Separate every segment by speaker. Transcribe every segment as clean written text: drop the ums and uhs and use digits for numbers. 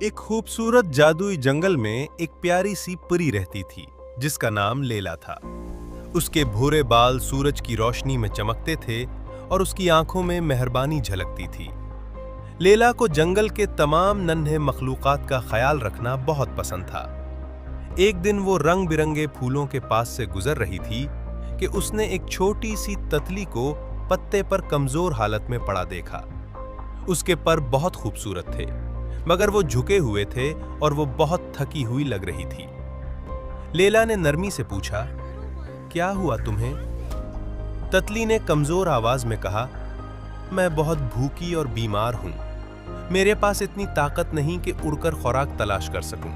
Speaker 1: एक खूबसूरत जादुई जंगल में एक प्यारी सी परी रहती थी जिसका नाम लैला था। उसके भूरे बाल सूरज की रोशनी में चमकते थे और उसकी आंखों में मेहरबानी झलकती थी। लैला को जंगल के तमाम नन्हे मखलूकात का ख्याल रखना बहुत पसंद था। एक दिन वो रंग बिरंगे फूलों के पास से गुजर रही थी कि उसने एक छोटी सी ततली को पत्ते पर कमजोर हालत में पड़ा देखा। उसके पर बहुत खूबसूरत थे, मगर वो झुके हुए थे और वो बहुत थकी हुई लग रही थी। लैला ने नरमी से पूछा, क्या हुआ तुम्हें? ततली ने कमजोर आवाज में कहा, मैं बहुत भूखी और बीमार हूं। मेरे पास इतनी ताकत नहीं कि उड़कर खुराक तलाश कर सकूं।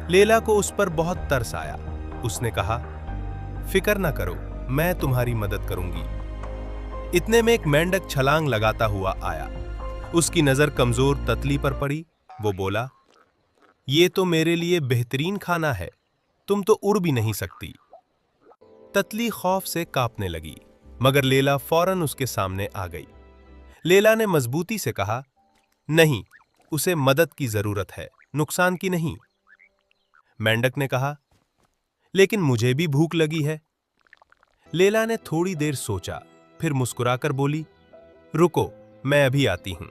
Speaker 1: लैला को उस पर बहुत तरस आया। उसने कहा, फिक्र ना करो, मैं तुम्हारी मदद करूंगी। इतने में एक मेंढक छलांग लगाता हुआ आया। उसकी नजर कमजोर ततली पर पड़ी। वो बोला, ये तो मेरे लिए बेहतरीन खाना है, तुम तो उड़ भी नहीं सकती। ततली खौफ से कांपने लगी, मगर लैला फौरन उसके सामने आ गई। लैला ने मजबूती से कहा, नहीं, उसे मदद की जरूरत है, नुकसान की नहीं। मेंढक ने कहा, लेकिन मुझे भी भूख लगी है। लैला ने थोड़ी देर सोचा, फिर मुस्कुराकर बोली, रुको, मैं अभी आती हूं।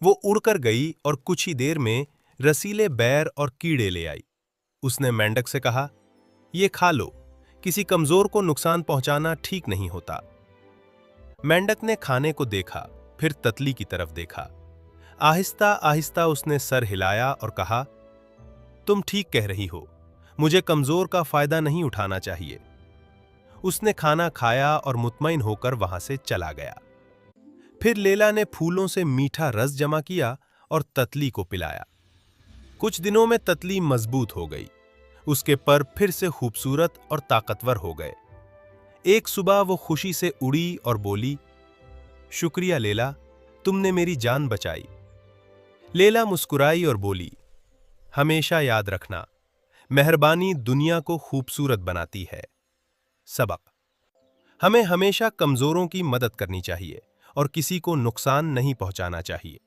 Speaker 1: वो उड़कर गई और कुछ ही देर में रसीले बैर और कीड़े ले आई। उसने मेंढक से कहा, ये खा लो, किसी कमजोर को नुकसान पहुंचाना ठीक नहीं होता। मेंढक ने खाने को देखा, फिर ततली की तरफ देखा। आहिस्ता आहिस्ता उसने सर हिलाया और कहा, तुम ठीक कह रही हो, मुझे कमजोर का फायदा नहीं उठाना चाहिए। उसने खाना खाया और मुतमईन होकर वहां से चला गया। फिर लैला ने फूलों से मीठा रस जमा किया और ततली को पिलाया। कुछ दिनों में ततली मजबूत हो गई। उसके पर फिर से खूबसूरत और ताकतवर हो गए। एक सुबह वो खुशी से उड़ी और बोली, शुक्रिया लैला, तुमने मेरी जान बचाई। लैला मुस्कुराई और बोली, हमेशा याद रखना, मेहरबानी दुनिया को खूबसूरत बनाती है। सबक: हमें हमेशा कमजोरों की मदद करनी चाहिए और किसी को नुकसान नहीं पहुंचाना चाहिए।